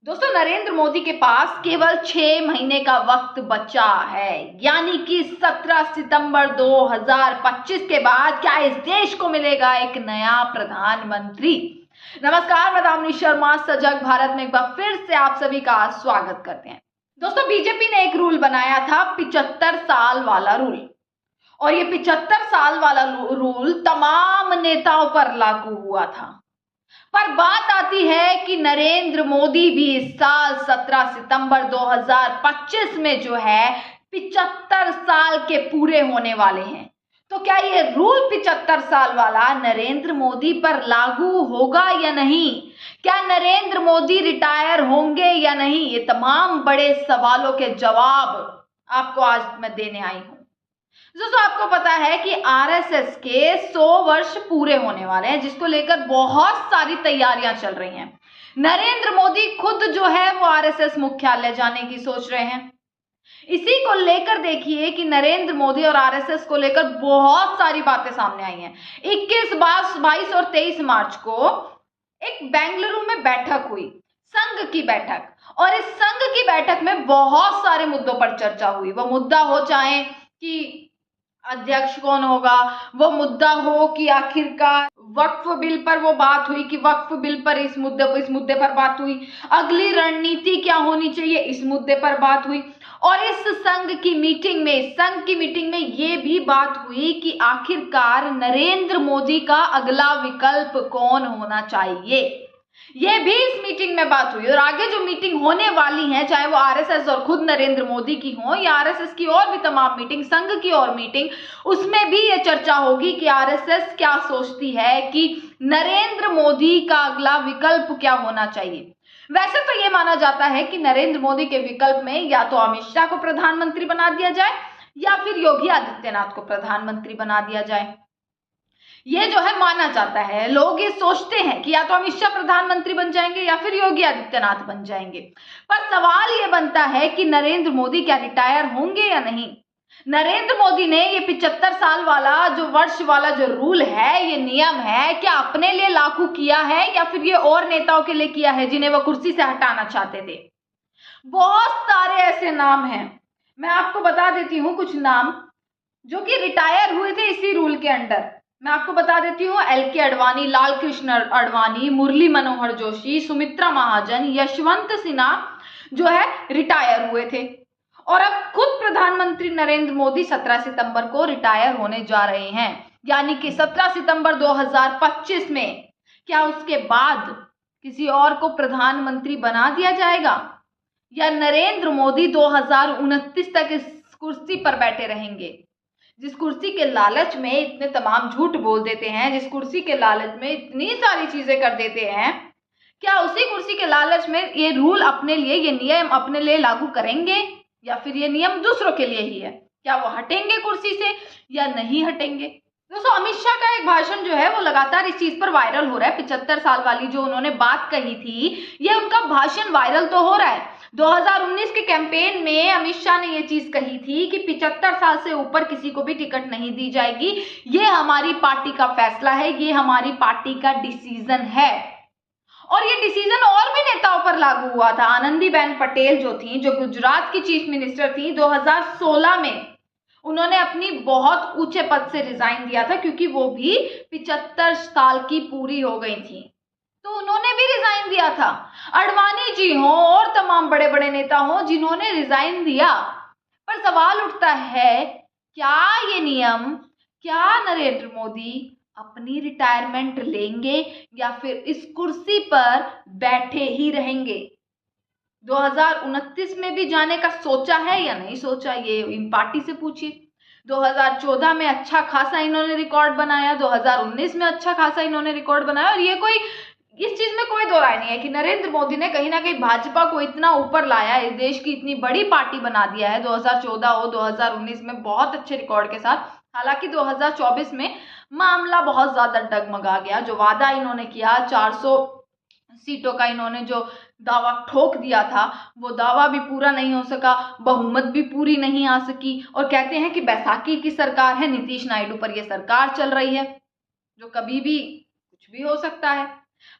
दोस्तों, नरेंद्र मोदी के पास केवल 6 महीने का वक्त बचा है, यानी कि 17 सितंबर 2025 के बाद क्या इस देश को मिलेगा एक नया प्रधानमंत्री। नमस्कार, मैं दामिनी शर्मा सजग भारत में एक बार फिर से आप सभी का स्वागत करते हैं। दोस्तों, बीजेपी ने एक रूल बनाया था 75 साल वाला रूल, और ये 75 साल वाला रूल तमाम नेताओं पर लागू हुआ था। पर बात आती है कि नरेंद्र मोदी भी इस साल 17 सितंबर 2025 में जो है 75 साल के पूरे होने वाले हैं। तो क्या ये रूल 75 साल वाला नरेंद्र मोदी पर लागू होगा या नहीं? क्या नरेंद्र मोदी रिटायर होंगे या नहीं? ये तमाम बड़े सवालों के जवाब आपको आज मैं देने आई हूं। दोस्तों, आपको पता है कि आरएसएस के 100 वर्ष पूरे होने वाले हैं, जिसको लेकर बहुत सारी तैयारियां चल रही हैं। नरेंद्र मोदी खुद जो है वो आरएसएस मुख्यालय जाने की सोच रहे हैं। इसी को लेकर देखिए कि नरेंद्र मोदी और आरएसएस को लेकर बहुत सारी बातें सामने आई हैं। 21, 22 और 23 मार्च को एक बेंगलुरु में बैठक हुई, संघ की बैठक, और इस संघ की बैठक में बहुत सारे मुद्दों पर चर्चा हुई। वो मुद्दा हो चाहे कि अध्यक्ष कौन होगा, वो मुद्दा हो कि आखिरकार वक्फ बिल पर वो बात हुई कि वक्फ बिल पर इस मुद्दे पर बात हुई, अगली रणनीति क्या होनी चाहिए इस मुद्दे पर बात हुई। और इस संघ की मीटिंग में ये भी बात हुई कि आखिरकार नरेंद्र मोदी का अगला विकल्प कौन होना चाहिए। ये भी इस मीटिंग में बात हुई। और आगे जो मीटिंग होने वाली है, चाहे वो आरएसएस और खुद नरेंद्र मोदी की हो या आरएसएस की और भी तमाम मीटिंग, संघ की और मीटिंग, उसमें भी ये चर्चा होगी कि आरएसएस क्या सोचती है कि नरेंद्र मोदी का अगला विकल्प क्या होना चाहिए। वैसे तो ये माना जाता है कि नरेंद्र मोदी के विकल्प में या तो अमित शाह को प्रधानमंत्री बना दिया जाए या फिर योगी आदित्यनाथ को प्रधानमंत्री बना दिया जाए। ये जो है माना जाता है, लोग ये सोचते हैं कि या तो अमित शाह प्रधानमंत्री बन जाएंगे या फिर योगी आदित्यनाथ बन जाएंगे। पर सवाल ये बनता है कि नरेंद्र मोदी क्या रिटायर होंगे या नहीं। नरेंद्र मोदी ने ये 75 साल वाला जो वर्ष वाला जो रूल है, ये नियम है, क्या अपने लिए लागू किया है या फिर ये और नेताओं के लिए किया है जिन्हें वो कुर्सी से हटाना चाहते थे। बहुत सारे ऐसे नाम हैं, मैं आपको बता देती हूँ कुछ नाम जो कि रिटायर हुए थे इसी रूल के अंडर। मैं आपको बता देती हूँ, एल के अडवाणी, लाल कृष्ण अडवाणी, मुरली मनोहर जोशी, सुमित्रा महाजन, यशवंत सिन्हा जो है रिटायर हुए थे। और अब खुद प्रधानमंत्री नरेंद्र मोदी 17 सितंबर को रिटायर होने जा रहे हैं, यानी कि 17 सितंबर 2025 में क्या उसके बाद किसी और को प्रधानमंत्री बना दिया जाएगा या नरेंद्र मोदी 2029 तक इस कुर्सी पर बैठे रहेंगे। जिस कुर्सी के लालच में इतने तमाम झूठ बोल देते हैं, जिस कुर्सी के लालच में इतनी सारी चीजें कर देते हैं, क्या उसी कुर्सी के लालच में ये रूल अपने लिए, ये नियम अपने लिए लागू करेंगे या फिर ये नियम दूसरों के लिए ही है? क्या वो हटेंगे कुर्सी से या नहीं हटेंगे? दोस्तों, अमित शाह का एक भाषण जो है वो लगातार इस चीज पर वायरल हो रहा है। 75 साल वाली जो उन्होंने बात कही थी, ये उनका भाषण वायरल तो हो रहा है। 2019 के कैंपेन में अमित शाह ने ये चीज कही थी कि 75 साल से ऊपर किसी को भी टिकट नहीं दी जाएगी। ये हमारी पार्टी का फैसला है, ये हमारी पार्टी का डिसीजन है। और ये डिसीजन और भी नेताओं पर लागू हुआ था। आनंदीबेन पटेल जो थी, जो गुजरात की चीफ मिनिस्टर थी, 2016 में उन्होंने अपनी बहुत ऊंचे पद से रिजाइन दिया था, क्योंकि वो भी 75 साल की पूरी हो गई थी, तो उन्होंने भी रिजाइन दिया था। अडवाणी जी हो और तमाम बड़े बड़े नेता हो जिन्होंने रिजाइन दिया। पर सवाल उठता है, क्या ये नियम, क्या नरेंद्र मोदी अपनी रिटायरमेंट लेंगे या फिर इस कुर्सी पर बैठे ही रहेंगे? 2029 में भी जाने का सोचा है या नहीं सोचा, ये इन पार्टी से पूछिए। 2014 में अच्छा खासा इन्होंने रिकॉर्ड बनाया, 2019 में अच्छा खासा इन्होंने रिकॉर्ड बनाया, और ये कोई, इस चीज में कोई दो राय नहीं है कि नरेंद्र मोदी ने कहीं ना कहीं भाजपा को इतना ऊपर लाया, इस देश की इतनी बड़ी पार्टी बना दिया है। 2014 हो, 2019 में बहुत अच्छे रिकॉर्ड के साथ। हालांकि 2024 में मामला बहुत ज्यादा डगमगा गया। जो वादा इन्होंने किया, 400 सीटों का इन्होंने जो दावा ठोक दिया था, वो दावा भी पूरा नहीं हो सका, बहुमत भी पूरी नहीं आ सकी। और कहते हैं कि बैसाखी की सरकार है, नीतीश नायडू पर ये सरकार चल रही है, जो कभी भी कुछ भी हो सकता है।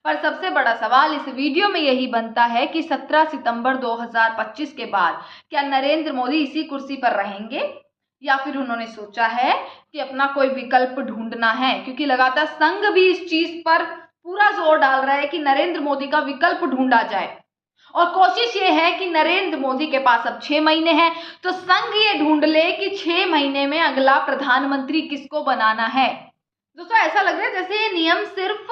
पर सबसे बड़ा सवाल इस वीडियो में यही बनता है कि 17 सितंबर 2025 के बाद क्या नरेंद्र मोदी इसी कुर्सी पर रहेंगे, या फिर उन्होंने सोचा है कि अपना कोई विकल्प ढूंढना है, क्योंकि लगातार संघ भी इस चीज पर पूरा जोर डाल रहा है कि नरेंद्र मोदी का विकल्प ढूंढा जाए। और कोशिश ये है कि नरेंद्र मोदी के पास अब 6 महीने हैं, तो संघ ये ढूंढ ले कि 6 महीने में अगला प्रधानमंत्री किसको बनाना है। दोस्तों, ऐसा लग रहा है जैसे ये नियम सिर्फ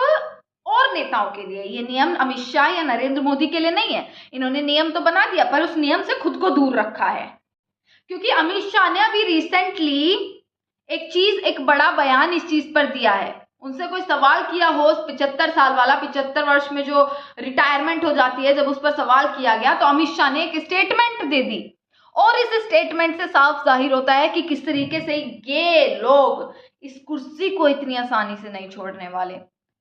और नेताओं के लिए, ये नियम अमित शाह या नरेंद्र मोदी के लिए नहीं है। इन्होंने नियम तो बना दिया पर उस नियम से खुद को दूर रखा है, क्योंकि अमित शाह ने अभी रिसेंटली एक बड़ा बयान इस चीज पर दिया है। उनसे कोई सवाल किया हो, 75 साल वाला, 75 वर्ष में जो रिटायरमेंट हो जाती है, जब उस पर सवाल किया गया तो अमित शाह ने एक स्टेटमेंट दे दी, और इस स्टेटमेंट से साफ जाहिर होता है कि किस तरीके से ये लोग इस कुर्सी को इतनी आसानी से नहीं छोड़ने वाले,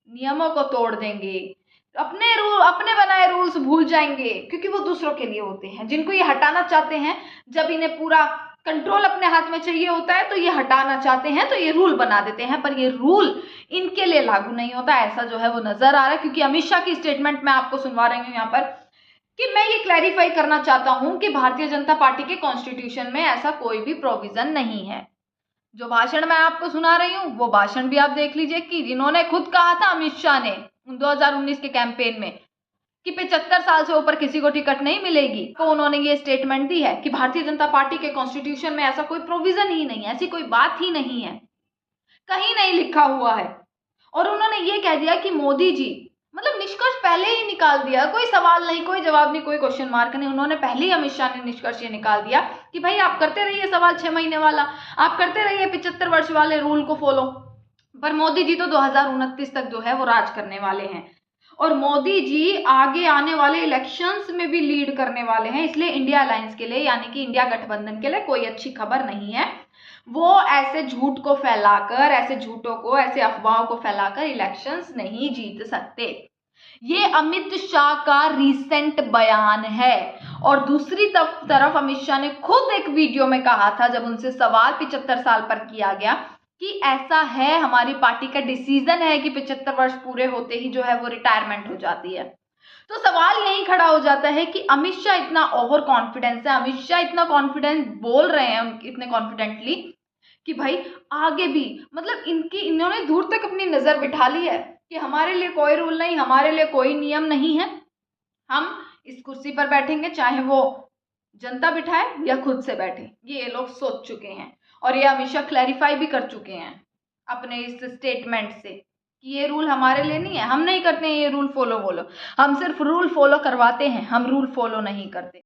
नियमों को तोड़ देंगे, अपने बनाए रूल्स भूल जाएंगे, क्योंकि वो दूसरों के लिए होते हैं। जिनको ये हटाना चाहते हैं, जब इन्हें पूरा कंट्रोल अपने हाथ में चाहिए होता है तो ये हटाना चाहते हैं, तो ये रूल बना देते हैं, पर ये रूल इनके लिए लागू नहीं होता, ऐसा जो है वो नजर आ रहा है। क्योंकि अमित शाह की स्टेटमेंट मैं आपको सुनवा रही हूँ यहाँ पर, कि मैं ये क्लैरिफाई करना चाहता हूं कि भारतीय जनता पार्टी के कॉन्स्टिट्यूशन में ऐसा कोई भी प्रोविजन नहीं है। जो भाषण मैं आपको सुना रही हूँ वो भाषण भी आप देख लीजिए, कि जिन्होंने खुद कहा था अमित शाह ने 2019 के कैंपेन में कि 75 साल से ऊपर किसी को टिकट नहीं मिलेगी, तो उन्होंने ये स्टेटमेंट दी है कि भारतीय जनता पार्टी के कॉन्स्टिट्यूशन में ऐसा कोई प्रोविजन ही नहीं है, ऐसी कोई बात ही नहीं है, कहीं नहीं लिखा हुआ है। और उन्होंने ये कह दिया कि मोदी जी, मतलब निष्कर्ष पहले ही निकाल दिया, कोई सवाल नहीं, कोई जवाब नहीं, कोई क्वेश्चन मार्क नहीं, उन्होंने पहले ही अमित शाह ने निष्कर्ष ये निकाल दिया कि भाई आप करते रहिए सवाल 6 महीने वाला, आप करते रहिए 75 वर्ष वाले रूल को फॉलो, पर मोदी जी तो 2029 तक जो है वो राज करने वाले हैं, और मोदी जी आगे आने वाले इलेक्शंस में भी लीड करने वाले हैं। इसलिए इंडिया अलायंस के लिए, यानी कि इंडिया गठबंधन के लिए कोई अच्छी खबर नहीं है। वो ऐसे झूठ को फैलाकर, ऐसे झूठों को, ऐसे अफवाहों को फैलाकर इलेक्शंस नहीं जीत सकते। ये अमित शाह का रीसेंट बयान है। और दूसरी तरफ अमित शाह ने खुद एक वीडियो में कहा था, जब उनसे सवाल 75 साल पर किया गया, कि ऐसा है, हमारी पार्टी का डिसीजन है कि 75 वर्ष पूरे होते ही जो है वो रिटायरमेंट हो जाती है। तो सवाल यही खड़ा हो जाता है कि अमित शाह इतना ओवर कॉन्फिडेंस है, अमित शाह इतना कॉन्फिडेंस बोल रहे हैं, इतने कॉन्फिडेंटली, कि भाई आगे भी, मतलब इन्होंने दूर तक अपनी नजर बिठा ली है कि हमारे लिए कोई रूल नहीं, हमारे लिए कोई नियम नहीं है, हम इस कुर्सी पर बैठेंगे चाहे वो जनता बिठाए या खुद से बैठे। ये लोग सोच चुके हैं, और ये अमित शाह क्लैरिफाई भी कर चुके हैं अपने इस स्टेटमेंट से कि ये रूल हमारे लिए नहीं है, हम नहीं करते हैं ये रूल फॉलो, हम सिर्फ रूल फॉलो करवाते हैं, हम रूल फॉलो नहीं करते।